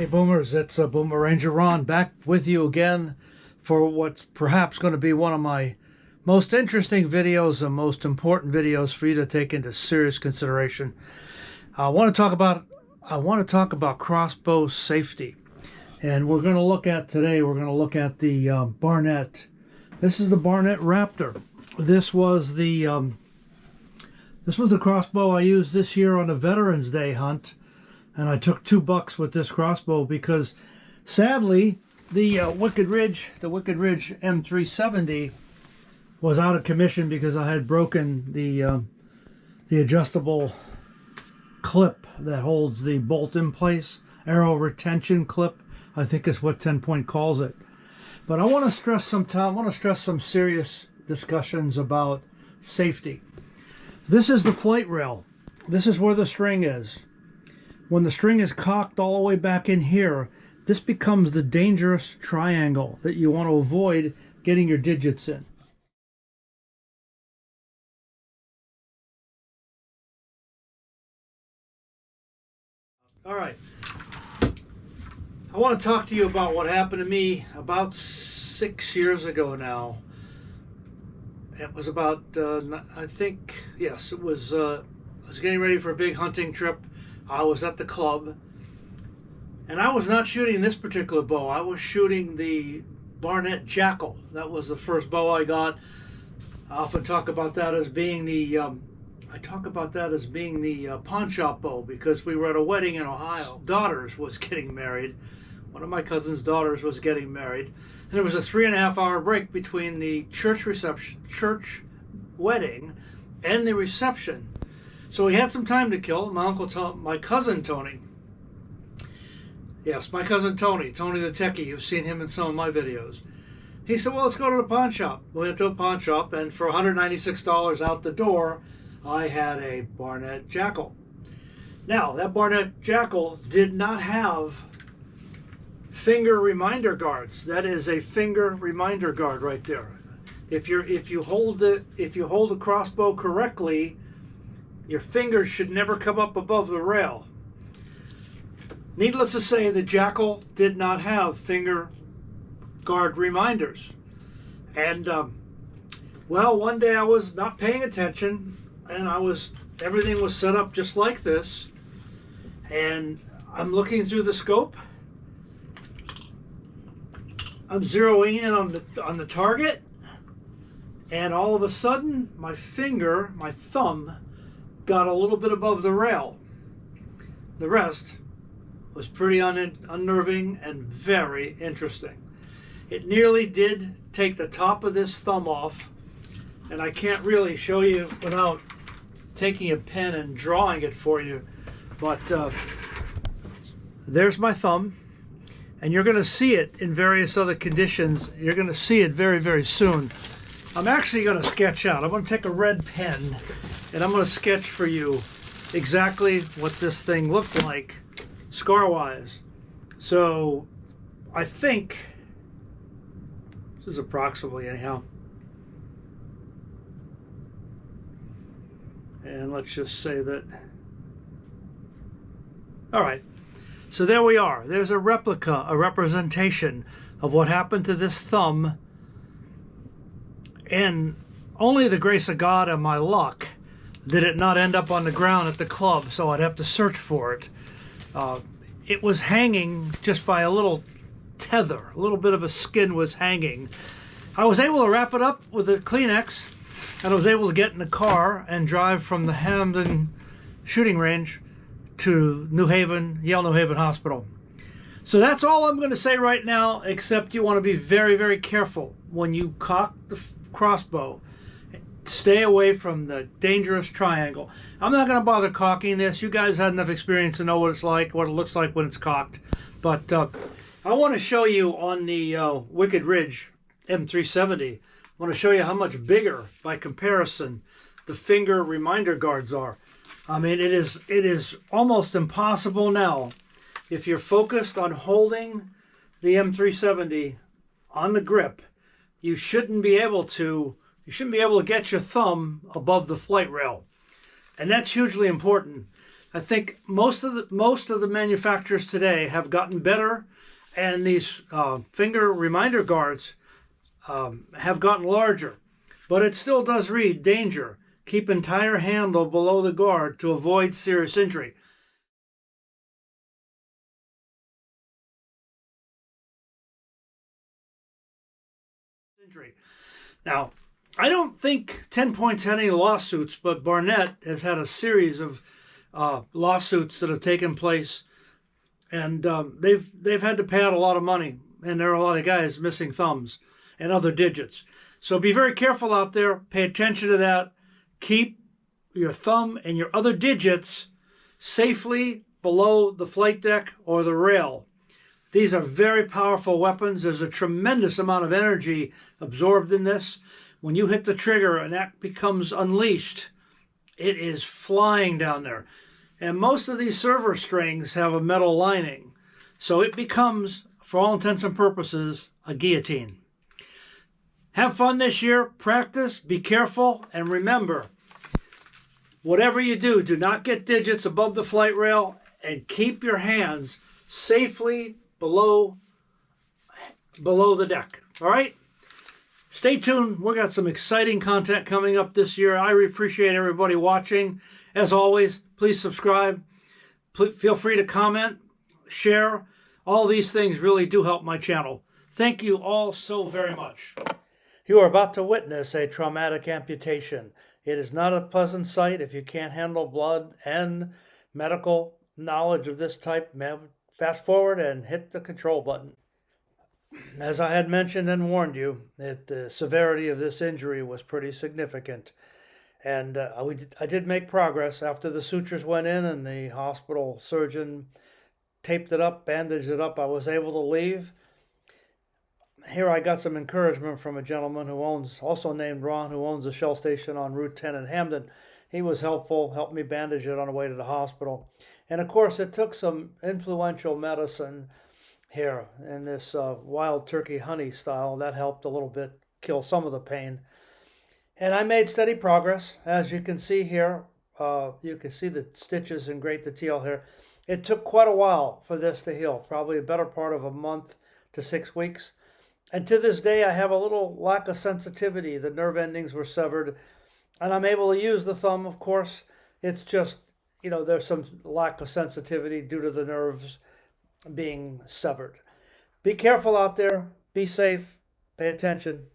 Hey Boomers, it's Boomer Ranger Ron back with you again for what's perhaps going to be one of my most interesting videos and most important videos for you to take into serious consideration. I want to talk about crossbow safety, and we're going to look at the Barnett. This is the Barnett Raptor. This was the crossbow I used this year on a Veterans Day hunt. And I took $2 with this crossbow because, sadly, the Wicked Ridge M370 was out of commission because I had broken the adjustable clip that holds the bolt in place, arrow retention clip, I think is what 10 Point calls it. But I want to stress some serious discussions about safety. This is the flight rail. This is where the string is. When the string is cocked all the way back in here, this becomes the dangerous triangle that you want to avoid getting your digits in. All right. I want to talk to you about what happened to me about 6 years ago now. It was about, I think, yes, it was, I was getting ready for a big hunting trip. I was at the club, and I was not shooting this particular bow. I was shooting the Barnett Jackal. That was the first bow I got. I often talk about that as being the pawn shop bow because we were at a wedding in Ohio. Daughters was getting married. One of my cousin's daughters was getting married, and there was a 3.5-hour break between the church wedding and the reception. So we had some time to kill. My cousin Tony. Yes, my cousin Tony the techie. You've seen him in some of my videos. He said, well, let's go to the pawn shop. We went to a pawn shop, and for $196 out the door, I had a Barnett Jackal. Now, that Barnett Jackal did not have finger reminder guards. That is a finger reminder guard right there. If you hold the crossbow correctly, your fingers should never come up above the rail. Needless to say, the Jackal did not have finger guard reminders. And, well, one day I was not paying attention, and everything was set up just like this. And I'm looking through the scope. I'm zeroing in on the target. And all of a sudden, my thumb, got a little bit above the rail. The rest was pretty unnerving and very interesting. It nearly did take the top of this thumb off, and I can't really show you without taking a pen and drawing it for you, but there's my thumb, and you're going to see it in various other conditions. You're going to see it very, very soon. I'm actually going to sketch out. I'm going to take a red pen, and I'm going to sketch for you exactly what this thing looked like scar-wise. So I think this is approximately anyhow. And let's just say that. All right. So there we are. There's a replica, a representation of what happened to this thumb. And only the grace of God and my luck did it not end up on the ground at the club, so I'd have to search for it. It was hanging just by a little tether. A little bit of a skin was hanging. I was able to wrap it up with a Kleenex, and I was able to get in the car and drive from the Hamden shooting range to Yale New Haven Hospital. So that's all I'm going to say right now, except you want to be very, very careful when you cock the crossbow. Stay away from the dangerous triangle. I'm not going to bother cocking this. You guys had enough experience to know what it's like, what it looks like when it's cocked. But I want to show you on the Wicked Ridge M370, I want to show you how much bigger, by comparison, the finger reminder guards are. I mean, it is almost impossible now. If you're focused on holding the M370 on the grip, you shouldn't be able to get your thumb above the flight rail. And that's hugely important. I think most of the manufacturers today have gotten better, and these finger reminder guards have gotten larger. But it still does read danger. Keep entire handle below the guard to avoid serious injury. Now, I don't think 10 Points had any lawsuits, but Barnett has had a series of lawsuits that have taken place, and they've had to pay out a lot of money, and there are a lot of guys missing thumbs and other digits. So be very careful out there. Pay attention to that. Keep your thumb and your other digits safely below the flight deck or the rail. These are very powerful weapons. There's a tremendous amount of energy absorbed in this. When you hit the trigger and that becomes unleashed, it is flying down there. And most of these server strings have a metal lining. So it becomes, for all intents and purposes, a guillotine. Have fun this year. Practice. Be careful. And remember, whatever you do, do not get digits above the flight rail, and keep your hands safely below the deck. All right? Stay tuned. We got some exciting content coming up this year. I appreciate everybody watching. As always, please subscribe. Feel free to comment, share. All these things really do help my channel. Thank you all so very much. You are about to witness a traumatic amputation. It is not a pleasant sight. If you can't handle blood and medical knowledge of this type, fast forward and hit the control button. As I had mentioned and warned you, the severity of this injury was pretty significant. And I did make progress after the sutures went in and the hospital surgeon taped it up, bandaged it up. I was able to leave. Here I got some encouragement from a gentleman who owns, also named Ron, who owns a Shell station on Route 10 in Hamden. He was helpful, helped me bandage it on the way to the hospital. And of course, it took some influential medicine here in this wild turkey honey style. That helped a little bit kill some of the pain. And I made steady progress. As you can see here, you can see the stitches in great detail here. It took quite a while for this to heal, probably a better part of a month to 6 weeks. And to this day, I have a little lack of sensitivity. The nerve endings were severed, and I'm able to use the thumb, of course. It's just, there's some lack of sensitivity due to the nerves being severed. Be careful out there. Be safe. Pay attention.